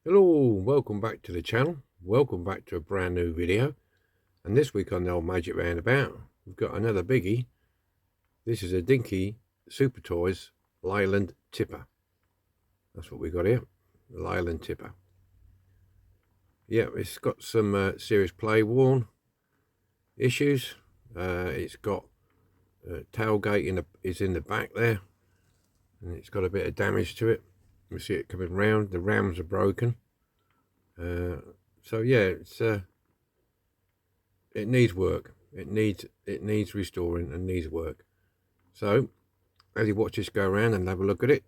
Hello, welcome back to the channel. Welcome back to a brand new video. And this week on the old Magic Roundabout, we've got another biggie. This is a Dinky Super Toys Layland tipper. That's what we got here, the Layland tipper. Yeah, it's got some serious play worn issues. It's got tailgate is in the back there, and it's got a bit of damage to it. You see it coming round. The rams are broken. So yeah, it needs work. It needs restoring and needs work. So as you watch this go around and have a look at it,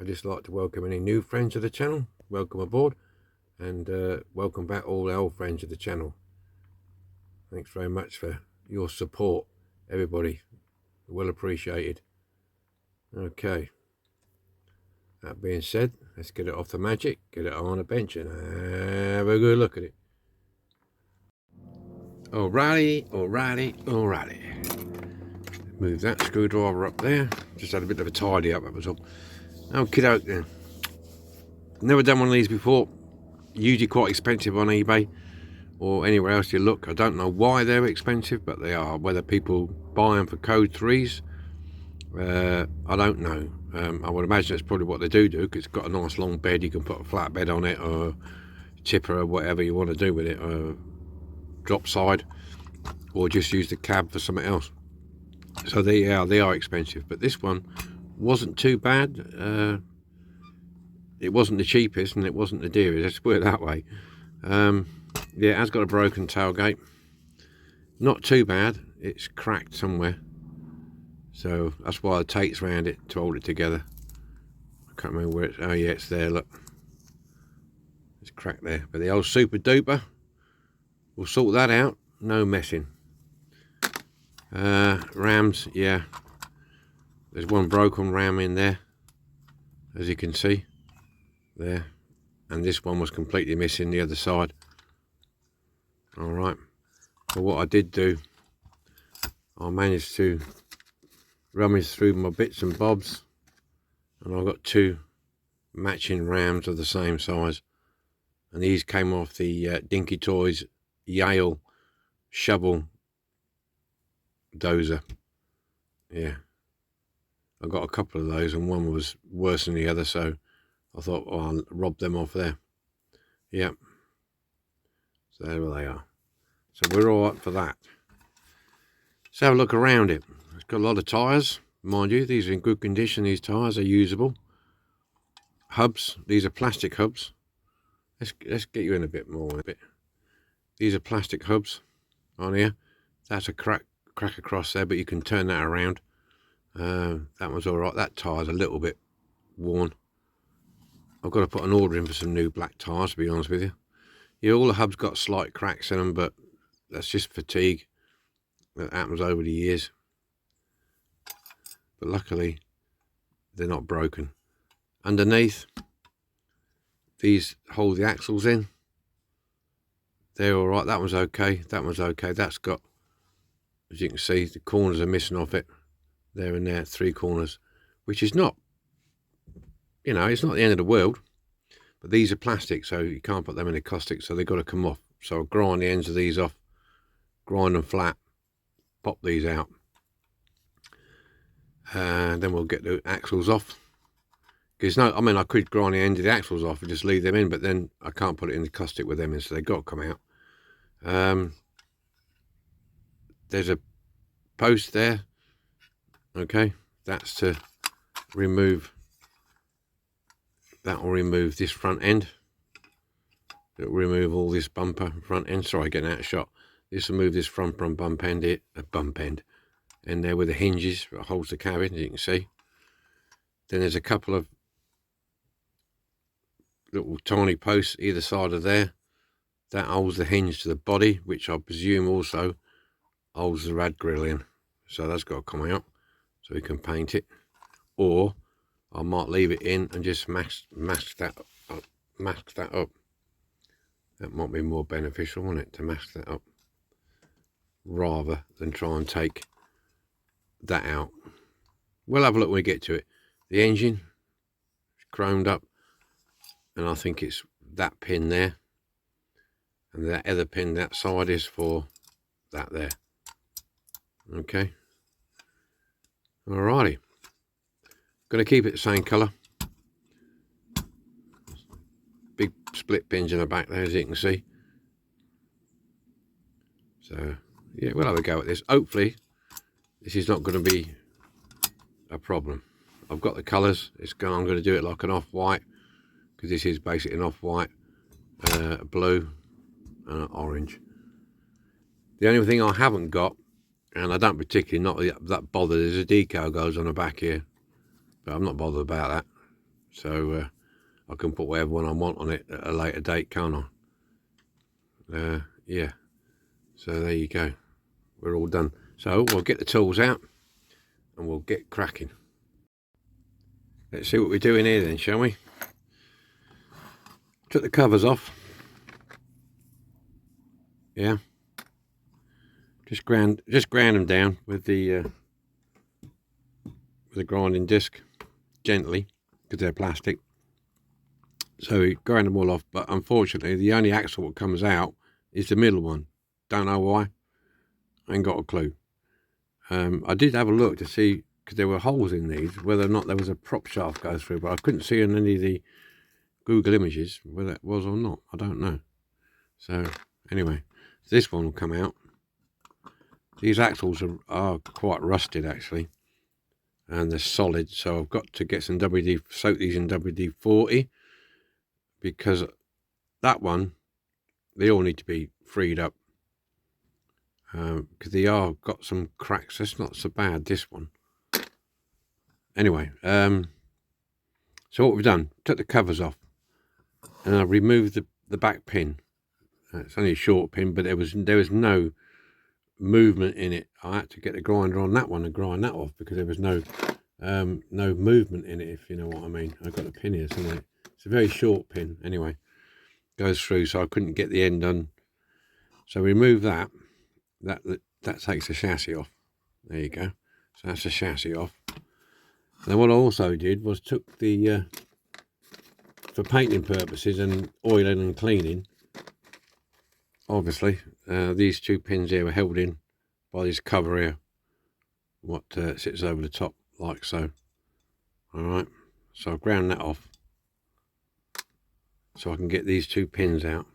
I'd just like to welcome any new friends to the channel. Welcome aboard, and welcome back all the old friends of the channel. Thanks very much for your support, everybody. Well appreciated. Okay, that being said, let's get it off the Magic, get it on a bench, and have a good look at it. Alrighty. Move that screwdriver up there. Just had a bit of a tidy up, that was all. Okie doke then. Never done one of these before. Usually quite expensive on eBay or anywhere else you look. I don't know why they're expensive, but they are. Whether people buy them for code 3s, I don't know. I would imagine that's probably what they do, because it's got a nice long bed. You can put a flat bed on it, or tipper, or whatever you want to do with it, or drop side, or just use the cab for something else. So they are expensive, but this one wasn't too bad. It wasn't the cheapest and it wasn't the dearest, let's put it that way. Yeah, it has got a broken tailgate. Not too bad. It's cracked somewhere, so that's why the tape's around it to hold it together. I can't remember where it's. Oh yeah, it's there, look. It's cracked there, but the old Super Duper, we'll sort that out. No messing. Rams, yeah, there's one broken ram in there, as you can see there, and this one was completely missing the other side. All right, but what I did do, I managed to rummage through my bits and bobs, and I got two matching rams of the same size, and these came off the Dinky Toys Yale shovel dozer. Yeah, I got a couple of those, and one was worse than the other, so I thought, oh, I'll rob them off there. Yep, so there they are. So we're all up for that. Let's have a look around it. It's got a lot of tyres, mind you. These are in good condition. These tyres are usable. Hubs, these are plastic hubs. Let's get you in a bit more. These are plastic hubs on here. That's a crack across there, but you can turn that around. That one's all right. That tyre's a little bit worn. I've got to put an order in for some new black tyres, to be honest with you. Yeah, all the hubs got slight cracks in them, but that's just fatigue that happens over the years. But luckily, they're not broken. Underneath, these hold the axles in. They're all right. That one's okay. That one's okay. That's got, as you can see, the corners are missing off it. There and there, 3 corners, which is not, it's not the end of the world. But these are plastic, so you can't put them in a caustic, so they've got to come off. So I'll grind the ends of these off, grind them flat, pop these out, and then we'll get the axles off. Because I could grind the end of the axles off and just leave them in, but then I can't put it in the caustic with them in, so they've got to come out. There's a post there. Okay, that's to remove. That will remove this front end. It will remove all this bumper front end. Sorry, getting out of shot. This will move this front bump end, in there with the hinges that holds the cabin, as you can see. Then there's a couple of little tiny posts either side of there. That holds the hinge to the body, which I presume also holds the rad grill in. So that's got to come out so we can paint it. Or I might leave it in and just mask that up. That might be more beneficial, wouldn't it, to mask that up, rather than try and take that out. We'll have a look when we get to it. The engine is chromed up, and I think it's that pin there, and that other pin that side is for that there. Okay, alrighty, gonna keep it the same colour. Big split pins in the back there, as you can see. So yeah, we'll have a go at this. Hopefully this is not going to be a problem. I've got the colours. I'm going to do it like an off-white, because this is basically an off-white, blue and orange. The only thing I haven't got, and I don't particularly not that bothered, is a decal goes on the back here, but I'm not bothered about that. So I can put whatever one I want on it at a later date, can't I? Yeah, so there you go, we're all done. So we'll get the tools out and we'll get cracking. Let's see what we're doing here then, shall we? Took the covers off. Yeah, just ground them down with the grinding disc gently, because they're plastic. So we grind them all off, but unfortunately the only axle that comes out is the middle one. Don't know why, I ain't got a clue. I did have a look to see, because there were holes in these, whether or not there was a prop shaft goes through, but I couldn't see in any of the Google images whether it was or not. I don't know. So anyway, this one will come out. These axles are quite rusted actually, and they're solid, so I've got to get some soak these in WD-40, because that one, they all need to be freed up, because they are got some cracks. It's not so bad, this one. Anyway, so what we've done, took the covers off, and I removed the back pin. It's only a short pin, but there was no movement in it. I had to get the grinder on that one and grind that off, because there was no movement in it, if you know what I mean. I've got a pin here somewhere. It's a very short pin. Anyway, goes through, so I couldn't get the end done. So remove that. That takes the chassis off. There you go. So that's the chassis off. Then what I also did was took the for painting purposes and oiling and cleaning, obviously these two pins here were held in by this cover here, what sits over the top like so. Alright, so I've ground that off so I can get these two pins out,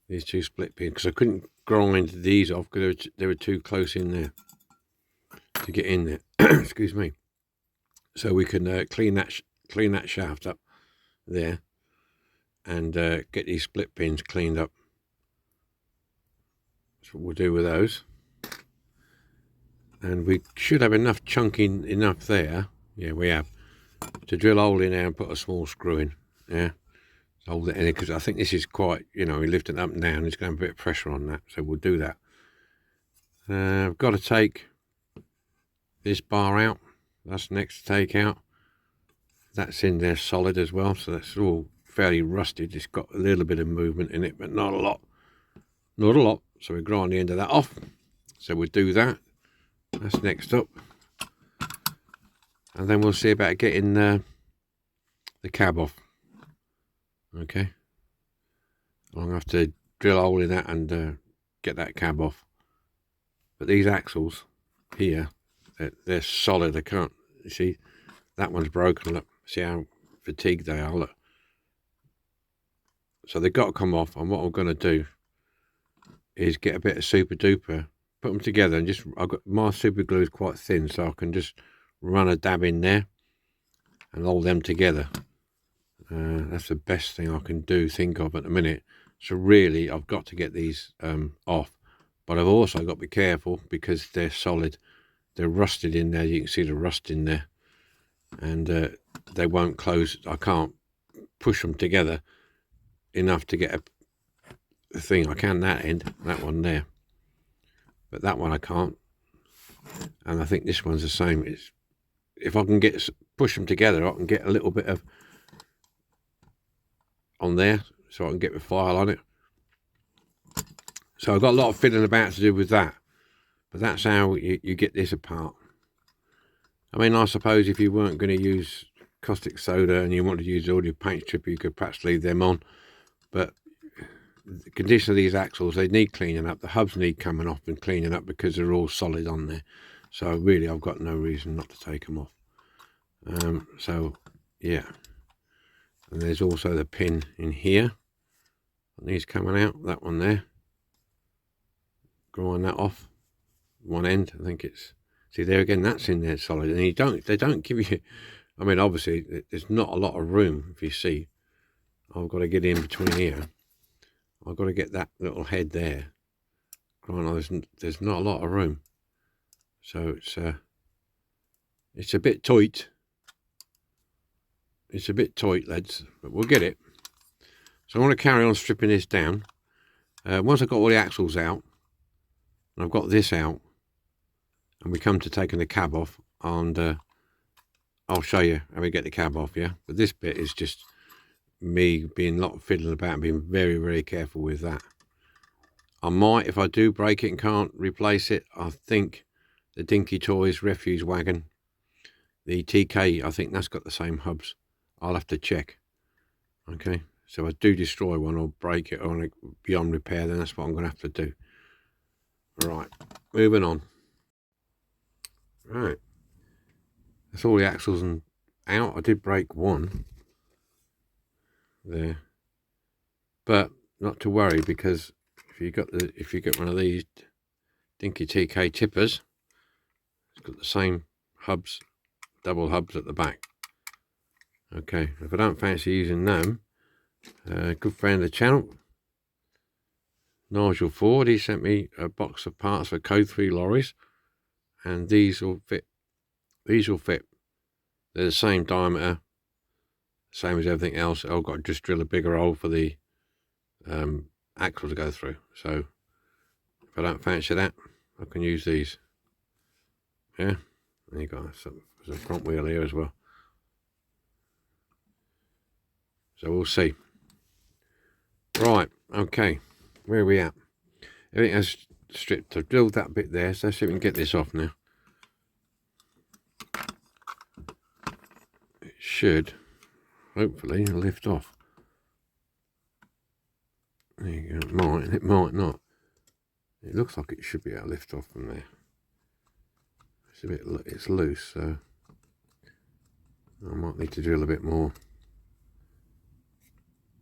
these two split pins, because I couldn't grind these off because they were too close in there to get in there. Excuse me. So we can clean that shaft up there, and get these split pins cleaned up. That's what we'll do with those, and we should have enough chunking enough there. Yeah, we have, to drill a hole in there and put a small screw in. Yeah, hold it in it, because I think this is quite, you know, we lift it up and down, it's going to have a bit of pressure on that, so we'll do that. I've got to take this bar out. That's next to take out. That's in there solid as well, so that's all fairly rusted. It's got a little bit of movement in it, but not a lot. Not a lot. So we grind the end of that off. So we'll do that. That's next up. And then we'll see about getting the cab off. Okay. I'm going to have to drill a hole in that and get that cab off. But these axles here, they're solid. I can't, you see, that one's broken. Look, see how fatigued they are. Look. So they've got to come off, and what I'm going to do is get a bit of super duper, put them together, and just, I've got my super glue is quite thin, so I can just run a dab in there and hold them together. That's the best thing I can think of at the minute. So really, I've got to get these off, but I've also got to be careful because they're solid. They're rusted in there. You can see the rust in there, and they won't close. I can't push them together enough to get a thing. I can that end, that one there, but that one I can't. And I think this one's the same. It's, if I can push them together, I can get a little bit of on there, so I can get the file on it. So I've got a lot of fiddling about to do with that, but that's how you get this apart. I mean, I suppose if you weren't going to use caustic soda and you want to use all your paint stripper, you could perhaps leave them on. But the condition of these axles, they need cleaning up. The hubs need coming off and cleaning up because they're all solid on there. So really, I've got no reason not to take them off. So yeah, and there's also the pin in here. These coming out. That one there. Grind that off. One end, I think it's. See there again. That's in there solid, and they don't give you. I mean, obviously, there's not a lot of room. If you see, I've got to get in between here. I've got to get that little head there. There's not a lot of room, so it's a bit tight. It's a bit tight, lads, but we'll get it. So I want to carry on stripping this down. Once I've got all the axles out, and I've got this out, and we come to taking the cab off, and I'll show you how we get the cab off, yeah? But this bit is just me being a lot fiddling about and being very, very careful with that. I might, if I do break it and can't replace it, I think the Dinky Toys refuse wagon, the TK, I think that's got the same hubs. I'll have to check. Okay, so if I do destroy one or break it or beyond repair, then that's what I'm going to have to do. Right, moving on. Right, that's all the axles and out. I did break one there, but not to worry, because if you get one of these Dinky TK tippers, it's got the same hubs, double hubs at the back. Okay, if I don't fancy using them, a good friend of the channel, Nigel Ford, he sent me a box of parts for Code 3 lorries, and these will fit. These will fit. They're the same diameter, same as everything else. I've got to just drill a bigger hole for the axle to go through. So if I don't fancy that, I can use these. Yeah, and you got some front wheel here as well. So we'll see. Right, okay, where are we at? Everything has stripped. I've drilled that bit there, so let's see if we can get this off now. It should, hopefully, lift off. There you go. It might not. It looks like it should be able to lift off from there. It's loose, so I might need to drill a bit more.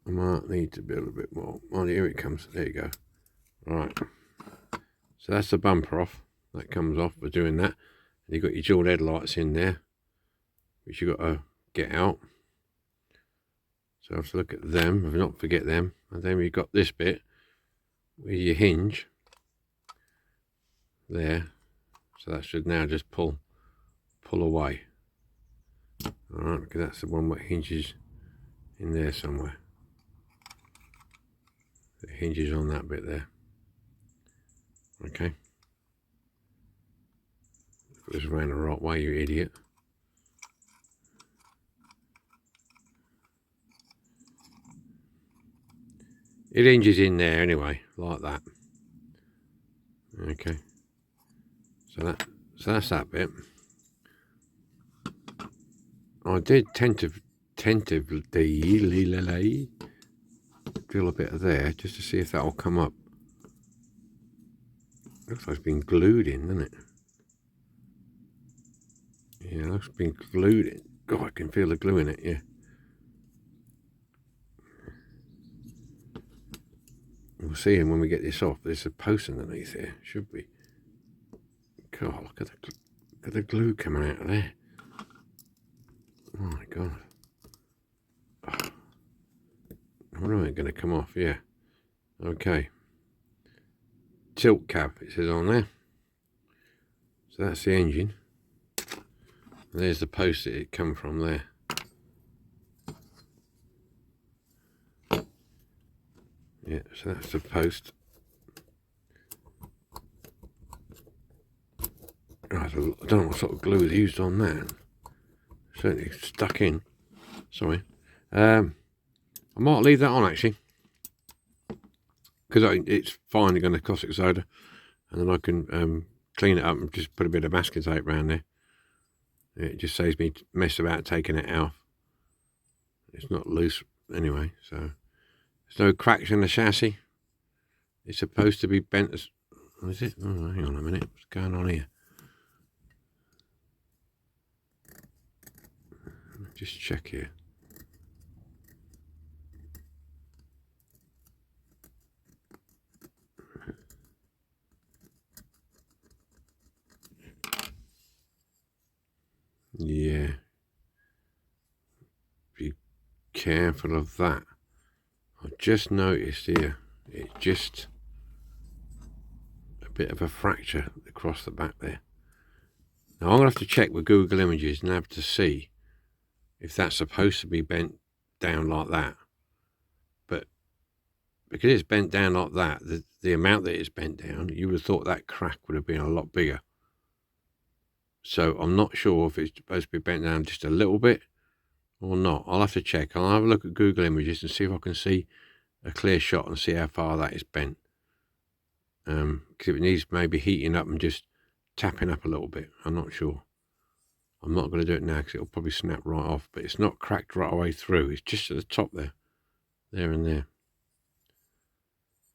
I might need to build a bit more. Oh, here it comes. There you go. Right. So that's the bumper off. That comes off for doing that. And you've got your dual headlights in there, which you've got to get out. So I have to look at them, if not forget them. And then we've got this bit where you hinge there. So that should now just pull away. Alright, because that's the one that hinges in there somewhere. It hinges on that bit there. Okay. Put this around the right way, you idiot. It hinges in there anyway, like that. Okay. So that's that bit. I did tentatively drill a bit of there just to see if that'll come up. Looks like it's been glued in, doesn't it? Yeah, it looks like it's been glued in. God, I can feel the glue in it, yeah. We'll see when we get this off. There's a post underneath here, should be. God, look at the glue coming out of there. Oh my God. Oh. When am I going to come off? Yeah. Okay. Tilt cab, it says on there. So that's the engine. And there's the post that it come from there. Yeah, so that's the post. I don't know what sort of glue is used on that. Certainly stuck in. Sorry. I might leave that on actually, because it's finally going to caustic soda, and then I can clean it up and just put a bit of masking tape around there. It just saves me mess about taking it out. It's not loose anyway, so there's no cracks in the chassis. It's supposed to be bent as... Is it? Oh, hang on a minute. What's going on here? Just check here. Yeah. Be careful of that. I've just noticed here, it's just a bit of a fracture across the back there. Now I'm going to have to check with Google Images and have to see if that's supposed to be bent down like that. But because it's bent down like that, the amount that it's bent down, you would have thought that crack would have been a lot bigger. So I'm not sure if it's supposed to be bent down just a little bit or not. I'll have to check. I'll have a look at Google Images and see if I can see a clear shot and see how far that is bent. Because if it needs maybe heating up and just tapping up a little bit, I'm not sure. I'm not going to do it now because it'll probably snap right off, but it's not cracked right away through. It's just at the top there and there.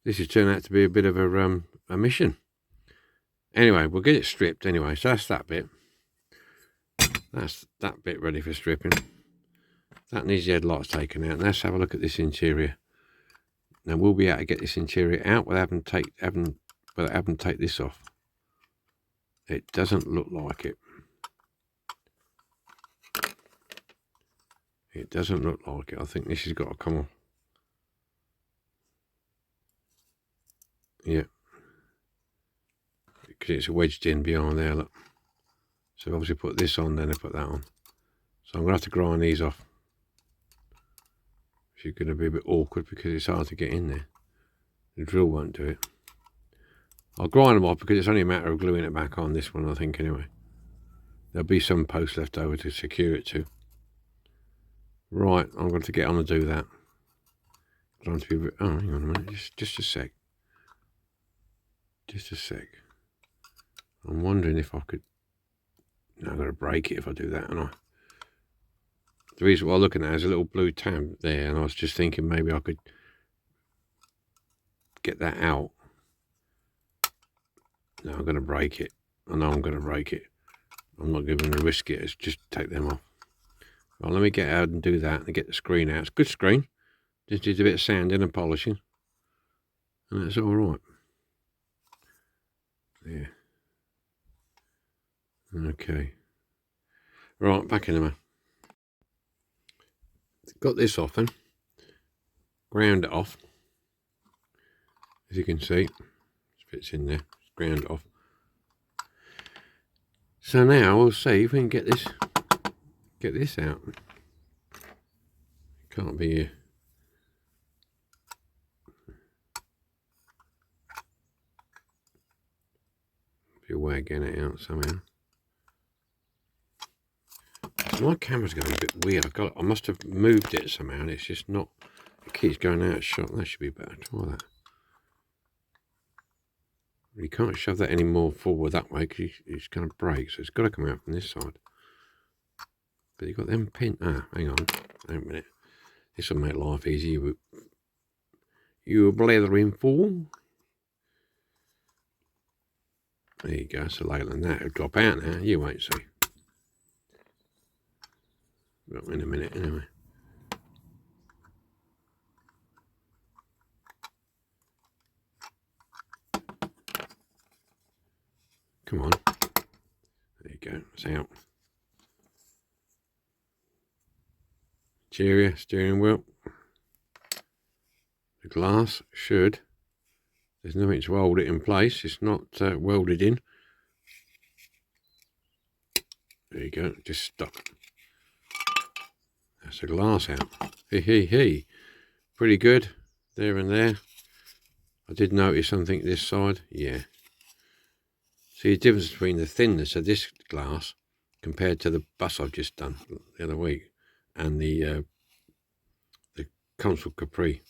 This has turned out to be a bit of a mission. Anyway, we'll get it stripped anyway. So that's that bit. That's that bit ready for stripping. That needs the headlights taken out. Let's have a look at this interior. Now we'll be able to get this interior out without having to take this off. It doesn't look like it. It doesn't look like it. I think this has got to come off. Yeah. Because it's wedged in behind there, look. So obviously put this on, then I put that on. So I'm going to have to grind these off. Which is going to be a bit awkward because it's hard to get in there. The drill won't do it. I'll grind them off because it's only a matter of gluing it back on, this one I think anyway. There'll be some posts left over to secure it to. Right, I'm going to get on and do that. Oh, hang on a minute, just a sec. Just a sec. I'm wondering if I could... No, I'm going to break it if I do that, aren't I? The reason why I'm looking at is a little blue tab there, and I was just thinking maybe I could get that out. No, I'm going to break it. I know I'm going to break it. I'm not going to risk it. It's just take them off. Well, let me get out and do that and get the screen out. It's a good screen. Just needs a bit of sanding and polishing. And that's all right. Yeah. Okay. Right, back in a minute. Got this off then. Ground it off. As you can see, it fits in there. Ground it off. So now we'll see if we can get this out. Can't be a way of getting it out somehow. My camera's going a bit weird. I must have moved it somehow, and it's just not. It keeps going out of shot. That should be better. Try that. You can't shove that any more forward that way because it's going to break. So it's got to come out from this side. But you've got them pin. Ah, hang on. Wait a minute. This will make life easy. You blethering fool. There you go. So Layland, that'll drop out now. You won't see. Well, in a minute, anyway. Come on. There you go. It's out. Interior steering wheel. The glass should. There's nothing to hold it in place. It's not welded in. There you go. Just stuck. That's the glass out. Hey. Pretty good. There and there. I did notice something this side. Yeah. See the difference between the thinness of this glass compared to the bus I've just done the other week and the Console Capri.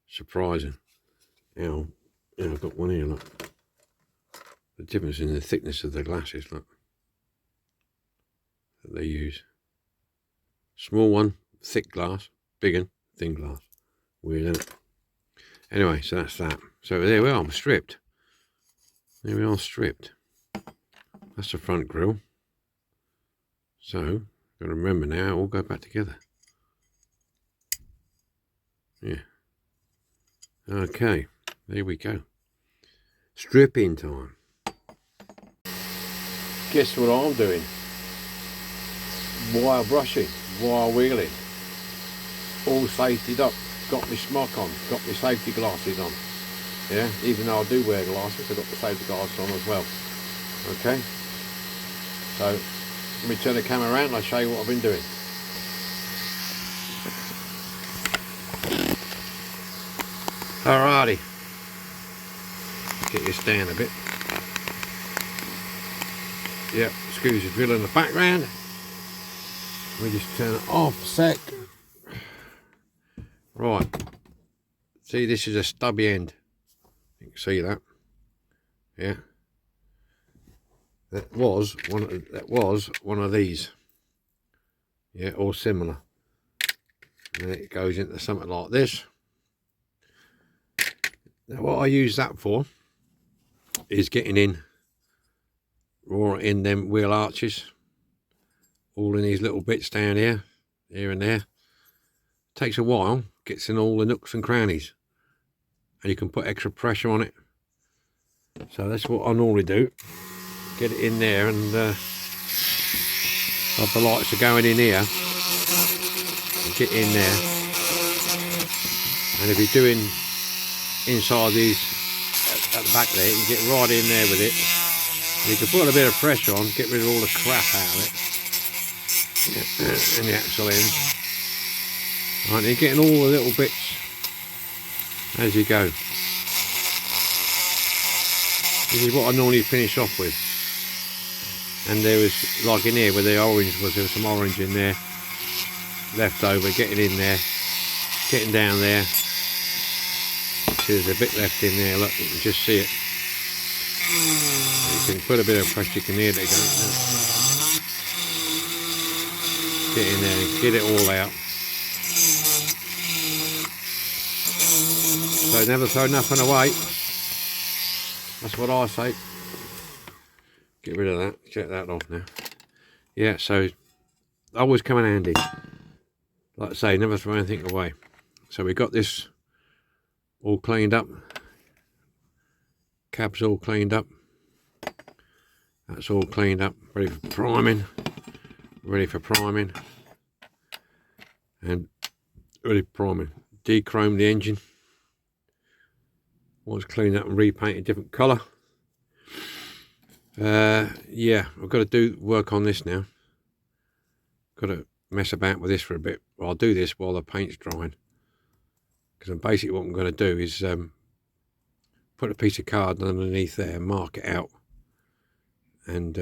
Surprising. Now, I've got one here, look. The difference in the thickness of the glasses, look. That they use. Small one thick glass, big and thin glass. Weird, isn't it? Anyway, so that's that. So there we are, I'm stripped. There we are, stripped. That's the front grille. So, got to remember now, it all go back together. Yeah. Okay, there we go. Stripping time. Guess what I'm doing? Wire brushing, wire wheeling. All safetied up. Got my smock on, got my safety glasses on. Yeah, even though I do wear glasses, I've got the safety glasses on as well. Okay. So, let me turn the camera around and I'll show you what I've been doing. Alrighty. Get this down a bit. Yep, screws is drill in the background. We just turn it off a sec. Right. See, this is a stubby end. You can see that. Yeah. That was one of these. Yeah, or similar. And then it goes into something like this. Now what I use that for is getting in them wheel arches, all in these little bits down here and there. Takes a while, gets in all the nooks and crannies, and you can put extra pressure on it. So that's what I normally do, get it in there, and the lights are going in here, get in there. And if you're doing inside these at the back there, you can get right in there with it. And you can put a bit of pressure on, get rid of all the crap out of it. Yeah, and the axle ends. Right, you're getting all the little bits as you go. This is what I normally finish off with. And there was, like in here where the orange was, there was some orange in there left over, getting in there, getting down there. See, there's a bit left in there, look, you can just see it. You can put a bit of pressure, you can hear it go. Get in there and get it all out. So never throw nothing away. That's what I say. Get rid of that, get that off now. Yeah, so always come in handy. Like I say, never throw anything away. So we got this all cleaned up. Cab's all cleaned up. That's all cleaned up, ready for priming. Ready for priming. And ready for priming. Dechromed the engine. Was cleaned up and repainted different colour. Yeah, I've got to do work on this now. Got to mess about with this for a bit. Well, I'll do this while the paint's drying. Because basically what I'm going to do is put a piece of card underneath there and mark it out. And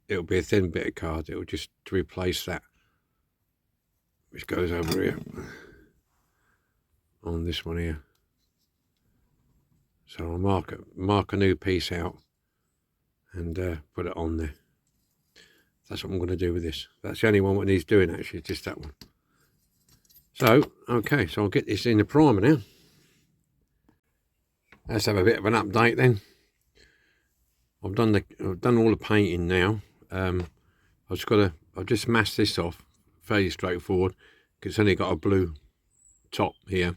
it'll be a thin bit of card. It'll just to replace that, which goes over here on this one here. So I'll mark a new piece out and put it on there. That's what I'm going to do with this. That's the only one that needs doing, actually, just that one. So, okay, so I'll get this in the primer now. Let's have a bit of an update then. I've done all the painting now. I've just masked this off, fairly straightforward, because it's only got a blue top here.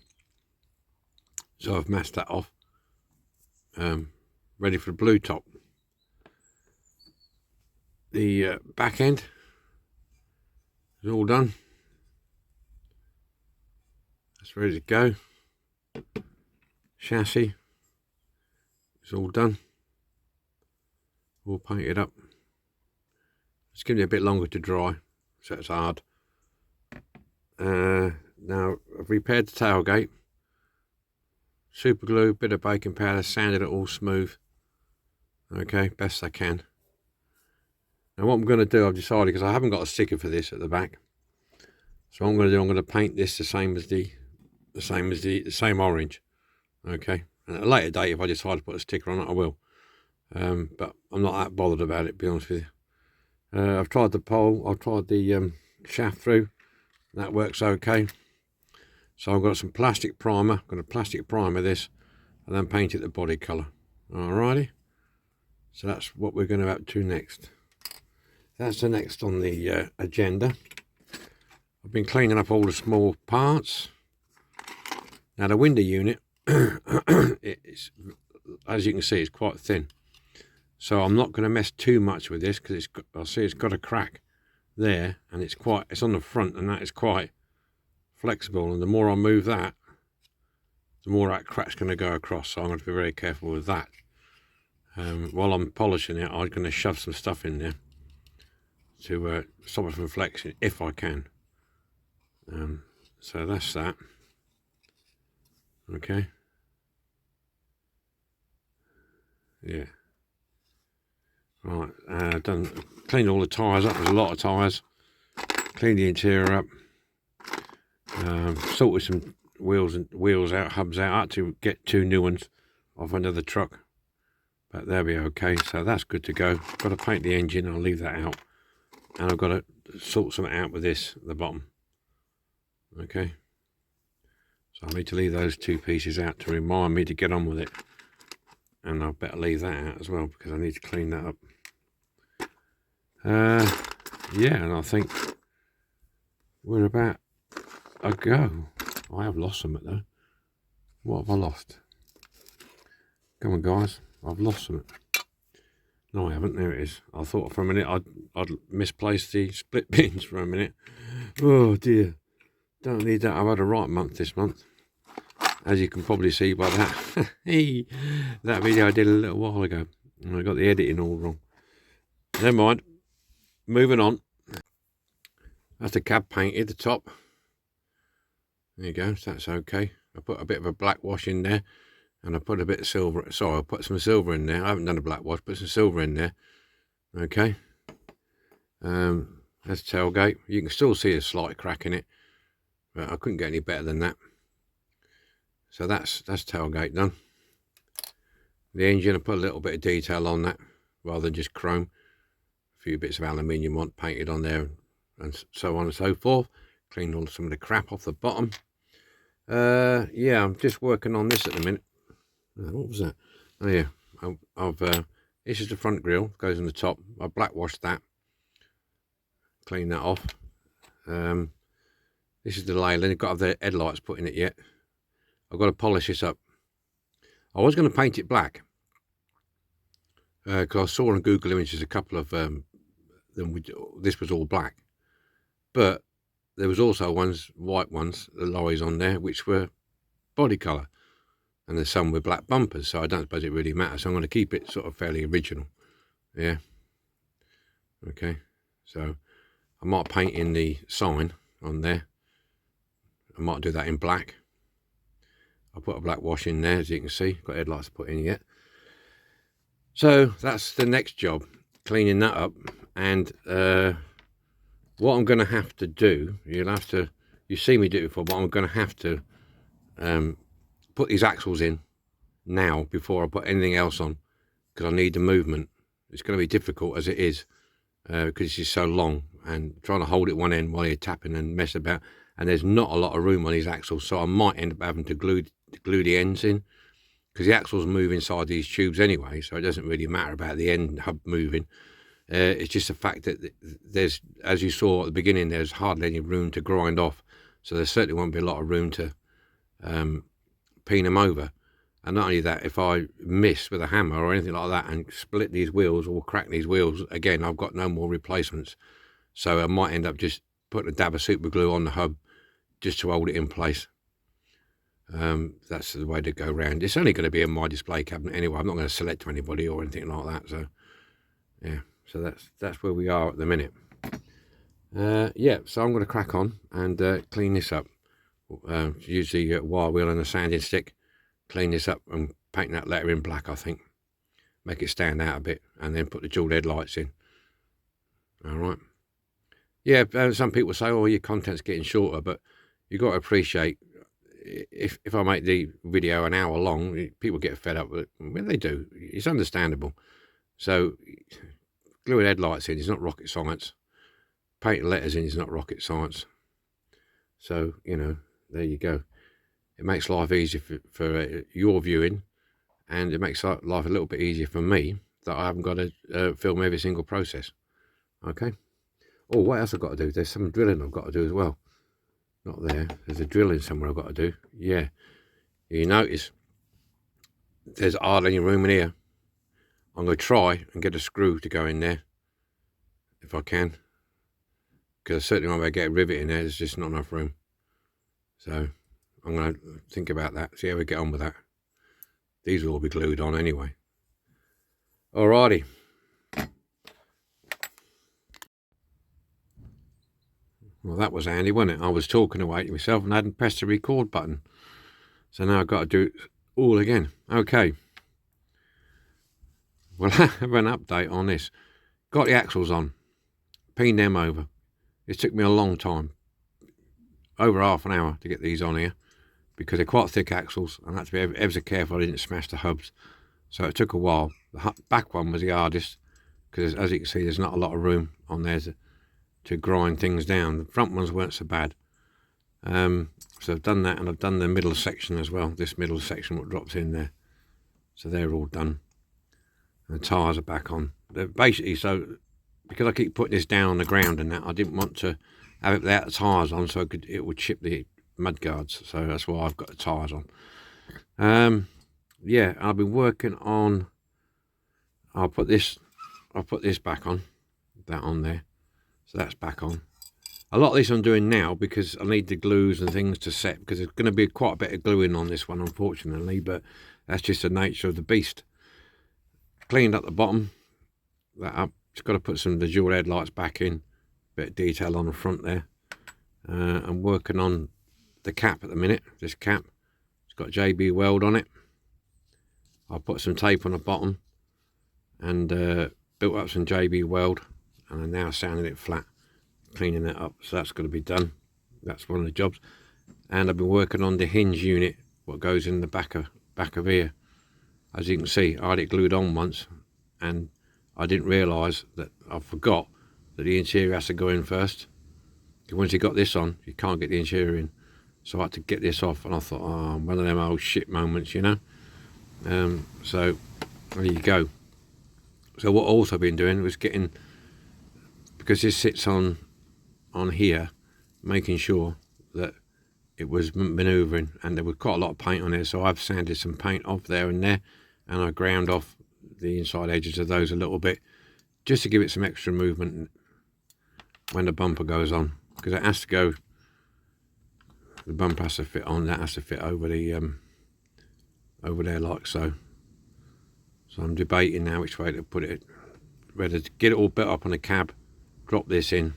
So I've masked that off. Ready for the blue top. The back end is all done. That's ready to go. Chassis is all done. All painted up. It's going to be a bit longer to dry, so it's hard. Now I've repaired the tailgate. Super glue, bit of baking powder, sanded it all smooth. Okay, best I can. Now what I'm going to do, I've decided, because I haven't got a sticker for this at the back. So what I'm going to do, I'm going to paint this the same orange. Okay, and at a later date, if I decide to put a sticker on it, I will. But I'm not that bothered about it, to be honest with you. I've tried the pole, I've tried the shaft through. That works okay. So I've got some plastic primer, got a plastic primer this, and then paint it the body colour. Alrighty. So that's what we're going to up to next. That's the next on the agenda. I've been cleaning up all the small parts. Now the window unit, it's, as you can see, it's quite thin. So I'm not going to mess too much with this because I see it's got a crack there, and it's on the front, and that is quite flexible. And the more I move that, the more that crack's going to go across. So I'm going to be very careful with that. While I'm polishing it, I'm going to shove some stuff in there to stop it from flexing if I can. So that's that. Okay. Yeah. Right. Cleaned all the tyres up. There's a lot of tyres. Cleaned the interior up. Sorted some wheels out, hubs out. I had to get 2 new ones off another truck, but they'll be okay. So that's good to go. Got to paint the engine. I'll leave that out, and I've got to sort something out with this at the bottom. Okay. So I need to leave those 2 pieces out to remind me to get on with it, and I'll better leave that out as well because I need to clean that up. Yeah, and I think we're about a go. I have lost something though. What have I lost? Come on, guys. I've lost something. No, I haven't. There it is. I thought for a minute I'd misplaced the split pins for a minute. Oh dear. Don't need that. I've had a right month this month, as you can probably see by that. That video I did a little while ago, and I got the editing all wrong. Never mind. Moving on. That's the cab painted, the top. There you go. So that's okay. I put a bit of a black wash in there, and I put a bit of silver. Sorry, I put some silver in there. I haven't done a black wash, put some silver in there. Okay. That's tailgate. You can still see a slight crack in it, but I couldn't get any better than that. So that's tailgate done. The engine, I put a little bit of detail on that rather than just chrome. A few bits of aluminium painted on there, and so on and so forth. Cleaned some of the crap off the bottom. Yeah, I'm just working on this at the minute. What was that? Oh yeah, this is the front grille, goes on the top. I blackwashed that, clean that off. This is the Layland. I've got the headlights put in it yet. I've got to polish this up. I was going to paint it black because I saw on Google Images a couple of this was all black, but there was also white ones, the lorries on there, which were body colour, and there's some with black bumpers. So I don't suppose it really matters. So I'm going to keep it sort of fairly original. Yeah. Okay. So I might paint in the sign on there. I might do that in black. I'll put a black wash in there, as you can see. Got headlights to put in yet. So that's the next job, cleaning that up. And what I'm going to have to do, you've seen me do it before, but I'm going to have to put these axles in now before I put anything else on, because I need the movement. It's going to be difficult as it is, because it's just so long, and trying to hold it one end while you're tapping and mess about, and there's not a lot of room on these axles, so I might end up having to glue the ends in, because the axles move inside these tubes anyway, so it doesn't really matter about the end hub moving. It's just the fact that there's, as you saw at the beginning, there's hardly any room to grind off, so there certainly won't be a lot of room to peen them over. And not only that, if I miss with a hammer or anything like that and split these wheels or crack these wheels, again, I've got no more replacements. So I might end up just putting a dab of super glue on the hub just to hold it in place. That's the way to go round. It's only going to be in my display cabinet anyway. I'm not going to sell it to anybody or anything like that. So yeah, so that's where we are at the minute. Yeah, so I'm going to crack on and clean this up. Use the wire wheel and a sanding stick. Clean this up and paint that letter in black, I think. Make it stand out a bit, and then put the dual headlights in. Alright. Yeah, some people say, oh, your content's getting shorter, but you've got to appreciate, if I make the video an hour long, people get fed up with it. Well, they do. It's understandable. So, gluing headlights in is not rocket science. Painting letters in is not rocket science. So, you know, there you go. It makes life easier for your viewing, and it makes life a little bit easier for me that I haven't got to film every single process. Okay. Oh, what else I've got to do? There's some drilling I've got to do as well. Not there. There's a drilling somewhere I've got to do. Yeah. You notice there's hardly any room in here. I'm going to try and get a screw to go in there if I can, because I certainly won't be able to get a rivet in there. There's just not enough room. So I'm going to think about that, see how we get on with that. These will all be glued on anyway. Alrighty. Well, that was handy, wasn't it? I was talking away to myself and I hadn't pressed the record button. So now I've got to do it all again. Okay. Well, I have an update on this. Got the axles on. Peened them over. It took me a long time. Over half an hour to get these on here, because they're quite thick axles and I had to be ever so careful I didn't smash the hubs. So it took a while. The back one was the hardest, because as you can see, there's not a lot of room on there to grind things down. The front ones weren't so bad. So I've done that, and I've done the middle section as well. This middle section what drops in there. So they're all done. And the tyres are back on. They're basically, so because I keep putting this down on the ground and that, I didn't want to have it without the tyres on, so it would chip the mud guards. So that's why I've got the tyres on. Yeah, I've been working on. I'll put this back on. That on there. So that's back on. A lot of this I'm doing now because I need the glues and things to set, because there's going to be quite a bit of gluing on this one, unfortunately, but that's just the nature of the beast. Cleaned up the bottom, that up. Just got to put some of the dual headlights back in, bit of detail on the front there. I'm working on the cap at the minute. This cap, it's got JB weld on it. I'll put some tape on the bottom and built up some JB weld, and I'm now sanding it flat, cleaning it up. So that's got to be done. That's one of the jobs. And I've been working on the hinge unit, what goes in the back of here. As you can see, I had it glued on once, and I didn't realise that I forgot that the interior has to go in first. Once you got this on, you can't get the interior in. So I had to get this off, and I thought, oh, one of them old shit moments, you know. So there you go. So what I've also been doing was getting, because this sits on here, making sure that it was manoeuvring, and there was quite a lot of paint on there, so I've sanded some paint off there and there, and I ground off the inside edges of those a little bit, just to give it some extra movement when the bumper goes on, because it has to go, the bumper has to fit on, that has to fit over the over there like so. So I'm debating now which way to put it, whether to get it all built up on a cab, drop this in.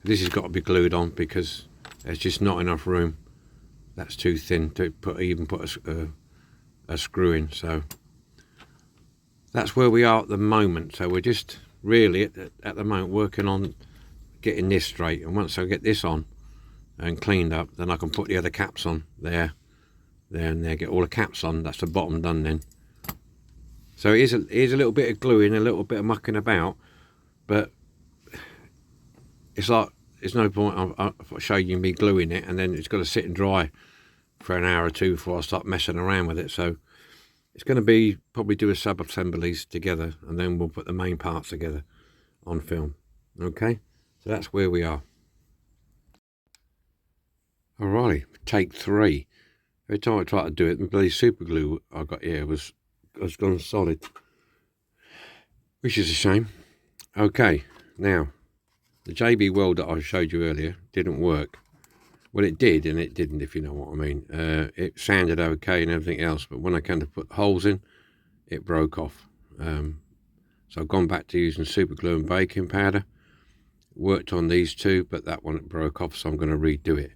This has got to be glued on because there's just not enough room. That's too thin to even put a screw in. So that's where we are at the moment. So we're just really at the moment working on getting this straight. And once I get this on and cleaned up, then I can put the other caps on there and there. Get all the caps on. That's the bottom done then. So it is a little bit of gluing, a little bit of mucking about, but it's like, there's no point I'll show you me gluing it and then it's got to sit and dry for an hour or two before I start messing around with it. So it's going to be probably do a sub-assemblies together, and then we'll put the main parts together on film. Okay, so that's where we are. Alrighty, take 3. Every time I try to do it, the bloody super glue I got here has gone solid, which is a shame. Okay, now the JB weld that I showed you earlier didn't work. Well, it did and it didn't, if you know what I mean. It sanded okay and everything else, but when I came to put holes in, it broke off. So I've gone back to using super glue and baking powder. Worked on these two, but that one broke off, so I'm going to redo it.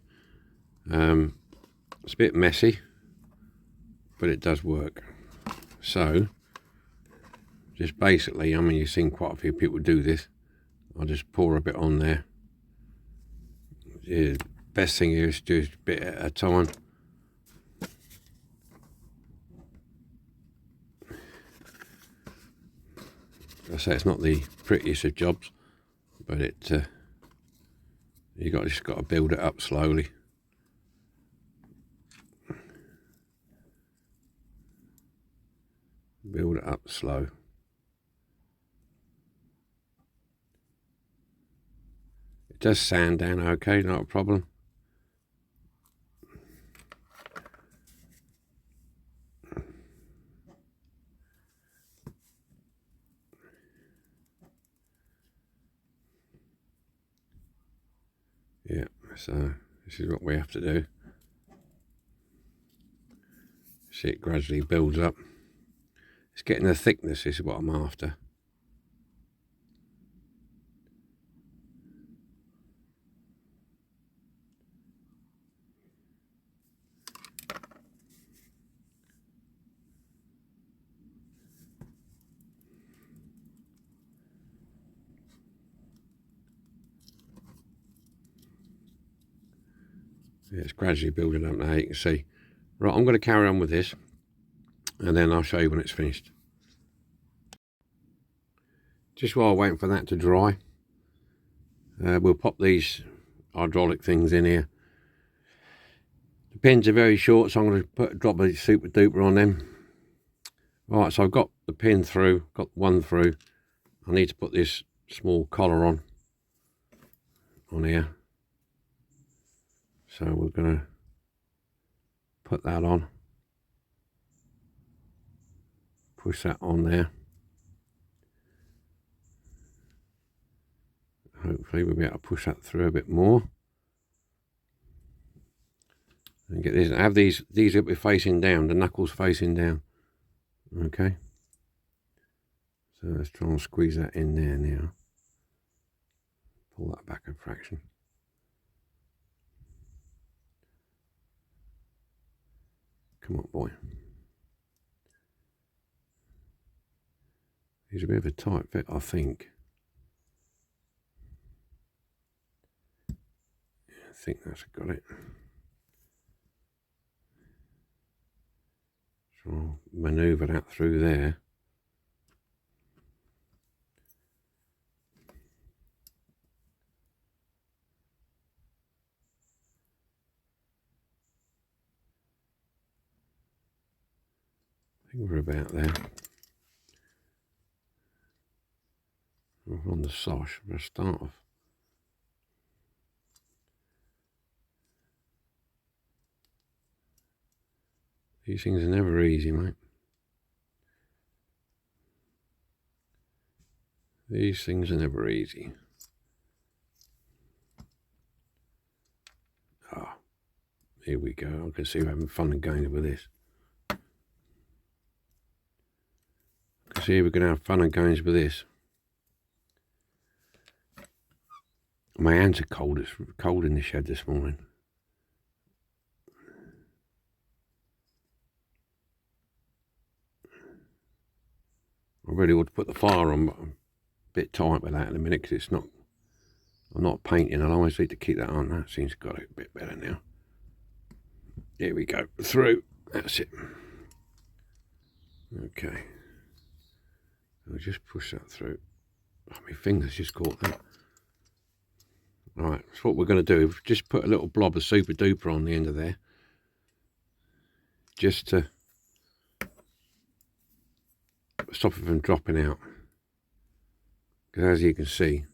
It's a bit messy, but it does work. So just basically, I mean, you've seen quite a few people do this. I'll just pour a bit on there. The best thing here is to do a bit at a time. I say it's not the prettiest of jobs, but you just got to build it up slowly. build it up slow. It does sand down okay, not a problem. Yeah, so this is what we have to do. See, it gradually builds up. It's getting the thickness is what I'm after. Yeah, it's gradually building up now, you can see. Right, I'm going to carry on with this, and then I'll show you when it's finished. Just while I'm waiting for that to dry, we'll pop these hydraulic things in here. The pins are very short, so I'm going to put a drop of super duper on them. Right, so I've got the pin through, got one through. I need to put this small collar on here. So we're going to put that on. Push that on there. Hopefully we'll be able to push that through a bit more. And get this, have these will be facing down, the knuckles facing down. Okay. So let's try and squeeze that in there now. Pull that back a fraction. Come on, boy. He's a bit of a tight fit, I think. I think that's got it. So I'll manoeuvre that through there. I think we're about there. We're on the sash for a start off. These things are never easy, mate. These things are never easy. Ah, here we go. I can see we're having fun and games with this. I can see we're going to have fun and games with this. My hands are cold. It's cold in the shed this morning. I really ought to put the fire on, but I'm a bit tight with that in a minute because it's not. I'm not painting. I'll always need to keep that on. That seems to got it a bit better now. Here we go. Through. That's it. Okay. I'll just push that through. Oh, my fingers just caught that. Right, so what we're going to do is just put a little blob of super duper on the end of there. Just to stop it from dropping out. Because as you can see,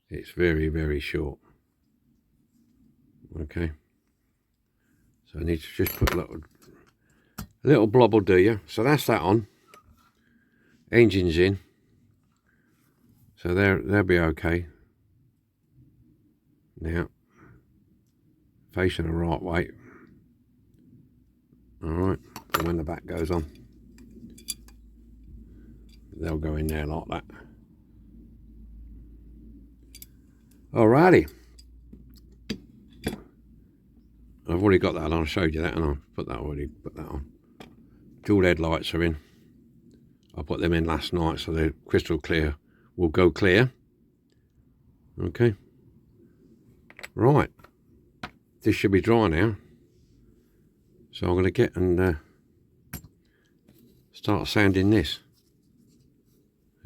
it's very, very short. Okay. So I need to just put a little blob will do you. So that's that on. Engine's in. So they'll be okay. Now, facing the right way. Alright, and when the back goes on, they'll go in there like that. Alrighty. I've already got that on, I showed you that, and I've already put that on. Dual headlights are in. I put them in last night so they're crystal clear. Will go clear. Okay. Right. This should be dry now. So I'm going to get and start sanding this.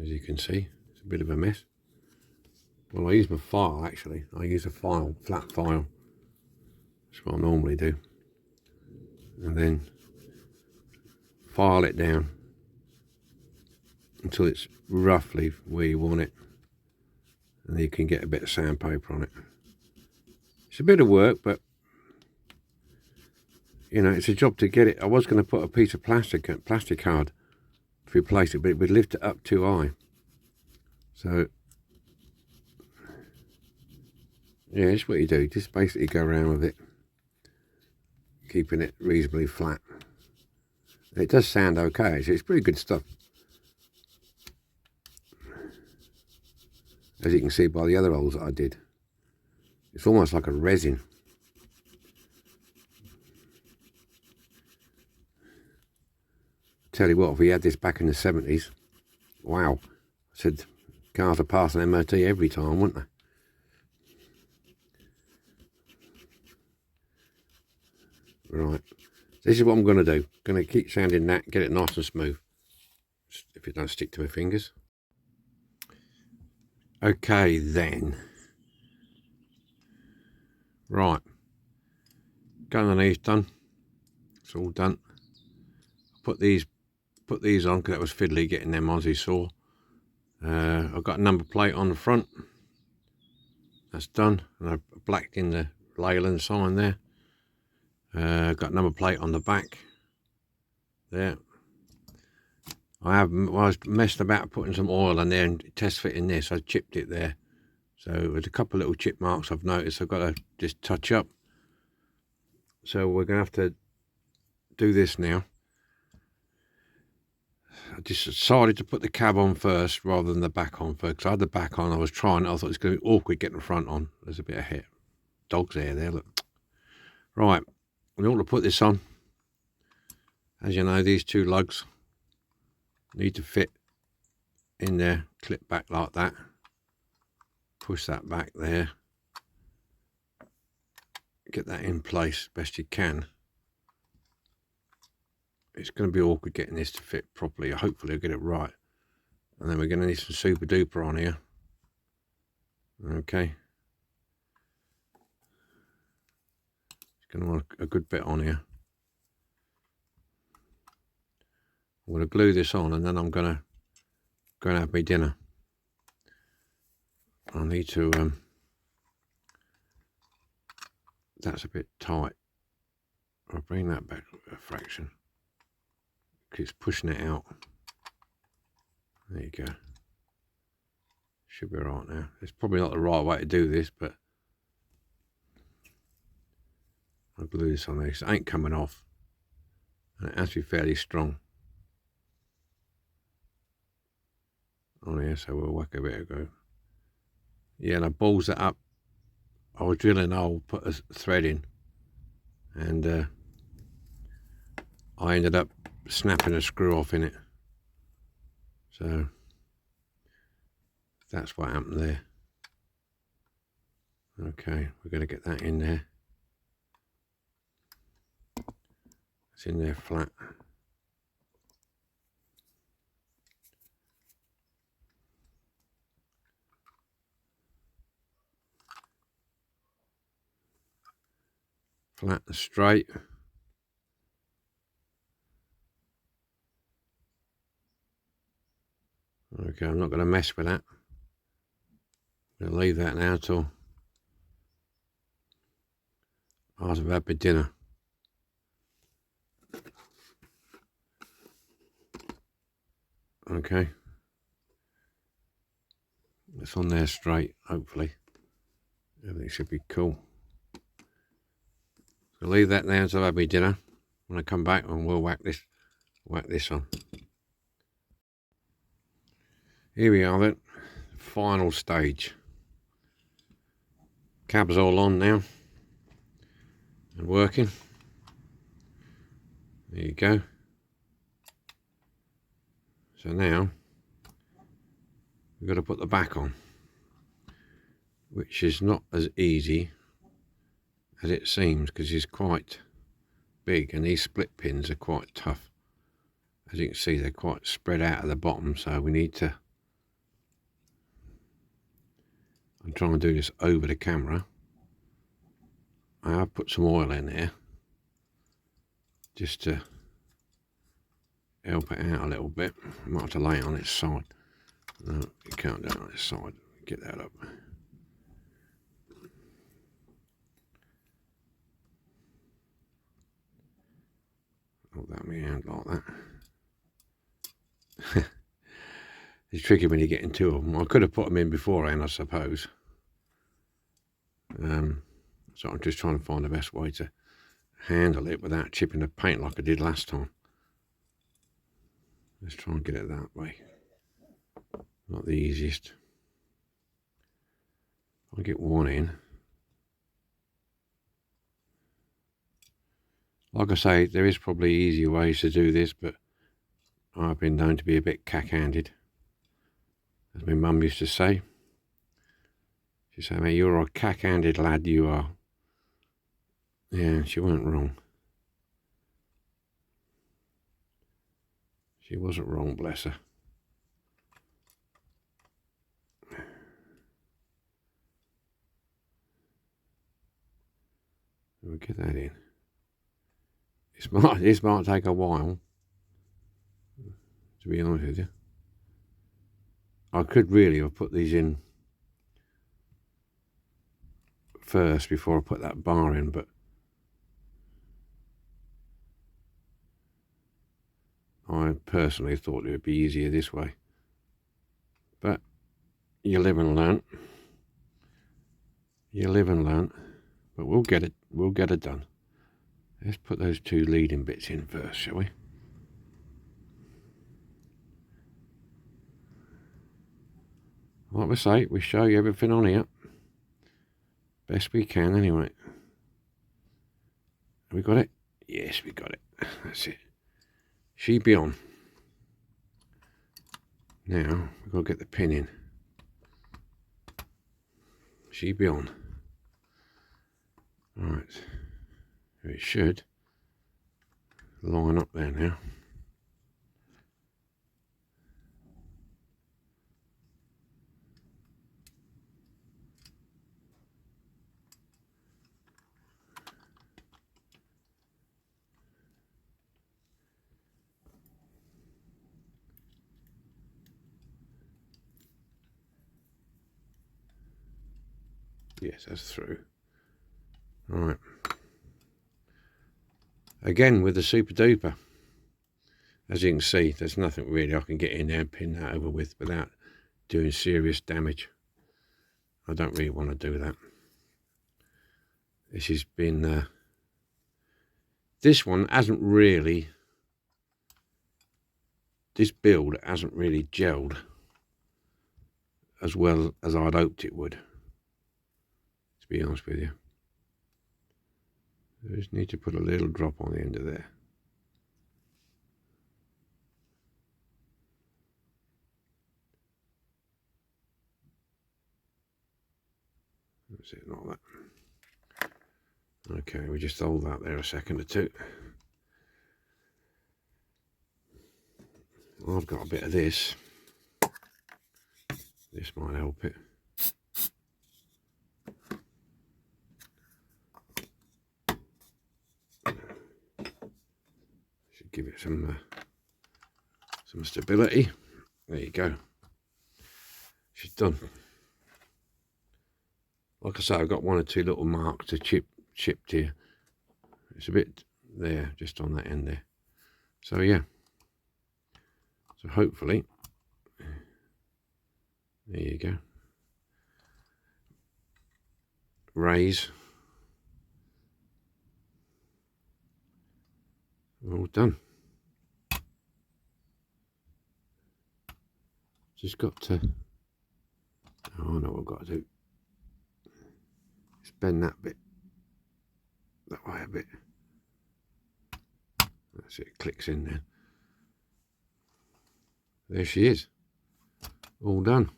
As you can see, it's a bit of a mess. Well, I use my file actually. I use a file, flat file. That's what I normally do. And then file it down until it's roughly where you want it, and you can get a bit of sandpaper on it. It's a bit of work, but you know, it's a job to get it. I was going to put a piece of plastic card to replace it, but it would lift it up too high. So yeah, it's what you do. Just basically go around with it, keeping it reasonably flat. It does sound okay, so it's pretty good stuff. As you can see by the other holes that I did. It's almost like a resin. Tell you what, if we had this back in the 70s, wow. I said cars are passing MOT every time, wouldn't they? Right, this is what I'm going to do. Going to keep sanding that, get it nice and smooth, if it don't stick to my fingers. Okay then. Right, gun underneath done. It's all done. Put these on because that was fiddly getting them on, as you saw. I've got a number plate on the front. That's done, and I've blacked in the Layland sign there. Got number plate on the back there. I was messed about putting some oil in there and test fitting this. I chipped it there, so there's a couple of little chip marks I've noticed. I've got to just touch up. So we're gonna have to do this now. I just decided to put the cab on first rather than the back on first, because I had the back on. I was trying. I thought it was going to be awkward getting the front on. There's a bit of hair, dog's hair there. Look. Right. In order to put this on, as you know, these two lugs need to fit in there, clip back like that, push that back there, get that in place best you can. It's going to be awkward getting this to fit properly. Hopefully I'll get it right. And then we're going to need some super duper on here. Okay. It's going to want a good bit on here. I'm going to glue this on, and then I'm going to go and have my dinner. I need to, that's a bit tight. I'll bring that back a fraction. Keeps pushing it out. There you go. Should be right now. It's probably not the right way to do this, but I'll glue this on there. It ain't coming off, and it has to be fairly strong on here, so we'll whack a bit ago. Yeah, and I balls it up. I was drilling a hole, put a thread in, and I ended up snapping a screw off in it. So that's what happened there. Okay, we're going to get that in there. It's in there flat. Flat and straight. Okay, I'm not going to mess with that. I'm going to leave that now till after I've had my dinner. Okay. It's on there straight, hopefully. Everything should be cool. So leave that now until I've had my dinner. When I come back, and we'll whack this on. Here we are then, final stage. Cab's all on now and working. There you go. So now we've got to put the back on, which is not as easy as it seems, because it's quite big, and these split pins are quite tough. As you can see, they're quite spread out at the bottom, so we need to, I'm trying to do this over the camera. I have put some oil in there just to help it out a little bit. Might have to lay it on its side. No, you can't do it on its side. Get that up. Hold that in my hand like that. It's tricky when you're getting two of them. I could have put them in beforehand, I suppose. So I'm just trying to find the best way to handle it without chipping the paint like I did last time. Let's try and get it that way. Not the easiest. I'll get one in. Like I say, there is probably easier ways to do this, but I've been known to be a bit cack-handed, as my mum used to say. She said, "Mate, you're a cack-handed lad, you are." Yeah, she weren't wrong. She wasn't wrong, bless her. We'll get that in. This might take a while, to be honest with you. I could really have put these in first before I put that bar in, but I personally thought it would be easier this way. But you live and learn. You live and learn. But we'll get it. We'll get it done. Let's put those two leading bits in first, shall we? Like we say, we show you everything on here. Best we can, anyway. Have we got it? Yes, we got it. That's it. She be on. Now, we've got to get the pin in. She be on. Right. It should line up there now. Yes, that's through. All right. Again with the Super Duper. As you can see, there's nothing really I can get in there and pin that over with without doing serious damage. I don't really want to do that. This has been... this one hasn't really... This build hasn't really gelled as well as I'd hoped it would, to be honest with you. I just need to put a little drop on the end of there. That's it, like that. Okay, we just hold that there a second or two. I've got a bit of this. This might help it. Should give it some stability. There you go. She's done. Like I say, I've got one or two little marks to chipped here. It's a bit there, just on that end there. So yeah. So hopefully, there you go. Raise. All done. Just got to, oh, I know what I've got to do. Just bend that bit, that way a bit. That's it, clicks in there. There she is, all done.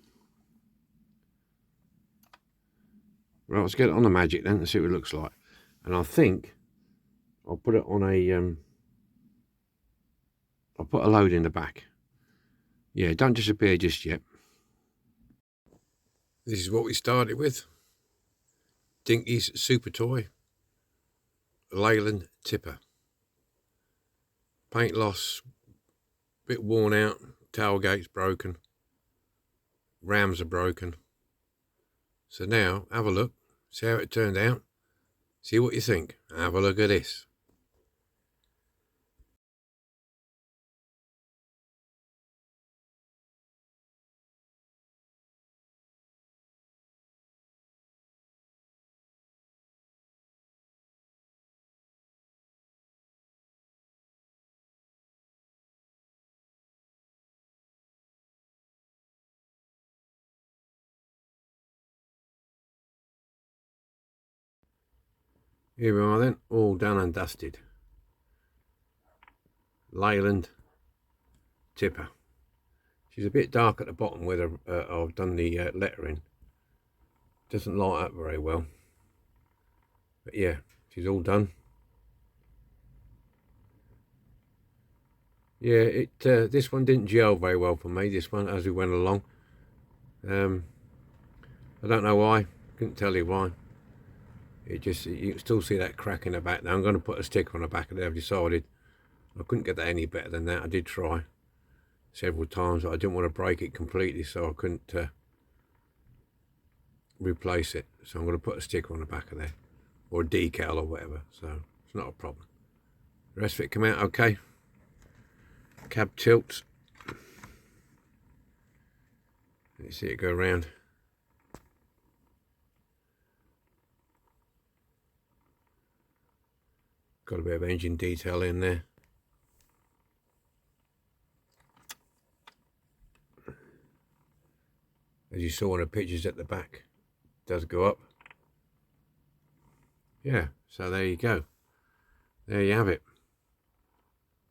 Right, let's get it on the Magic then and see what it looks like. And I think I'll put it on a, I'll put a load in the back. Yeah, don't disappear just yet. This is what we started with. Dinky's Super Toy, Layland tipper. Paint loss bit worn out, tailgate's broken, rams are broken. So now, have a look, see how it turned out, see what you think. Have a look at this. Here we are then, all done and dusted. Layland tipper. She's a bit dark at the bottom where I've done the lettering. Doesn't light up very well. But yeah, she's all done. Yeah, this one didn't gel very well for me, this one, as we went along. I don't know why, couldn't tell you why. You can still see that crack in the back. Now I'm going to put a sticker on the back of there. I've decided I couldn't get that any better than that. I did try several times, but I didn't want to break it completely, so I couldn't replace it. So I'm going to put a sticker on the back of there, or a decal or whatever, so it's not a problem. The rest of it come out okay. Cab tilts. You see it go around. Got a bit of engine detail in there. As you saw in the pictures at the back, it does go up. Yeah, so there you go. There you have it.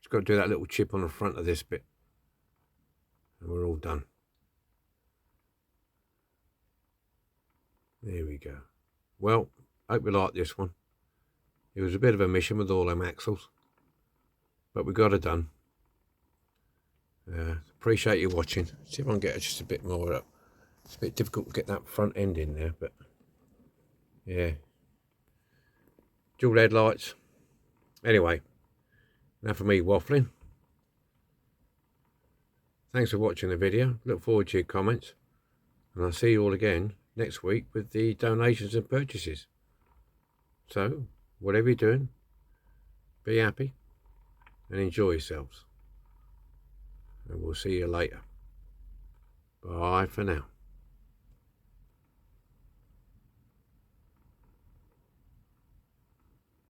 Just got to do that little chip on the front of this bit, and we're all done. There we go. Well, hope you like this one. It was a bit of a mission with all them axles, but we got it done. Appreciate you watching. See if I can get just a bit more up. It's a bit difficult to get that front end in there, but yeah. Dual headlights. Anyway, enough of me waffling. Thanks for watching the video. Look forward to your comments, and I'll see you all again next week with the donations and purchases. So, whatever you're doing, be happy and enjoy yourselves. And we'll see you later. Bye for now.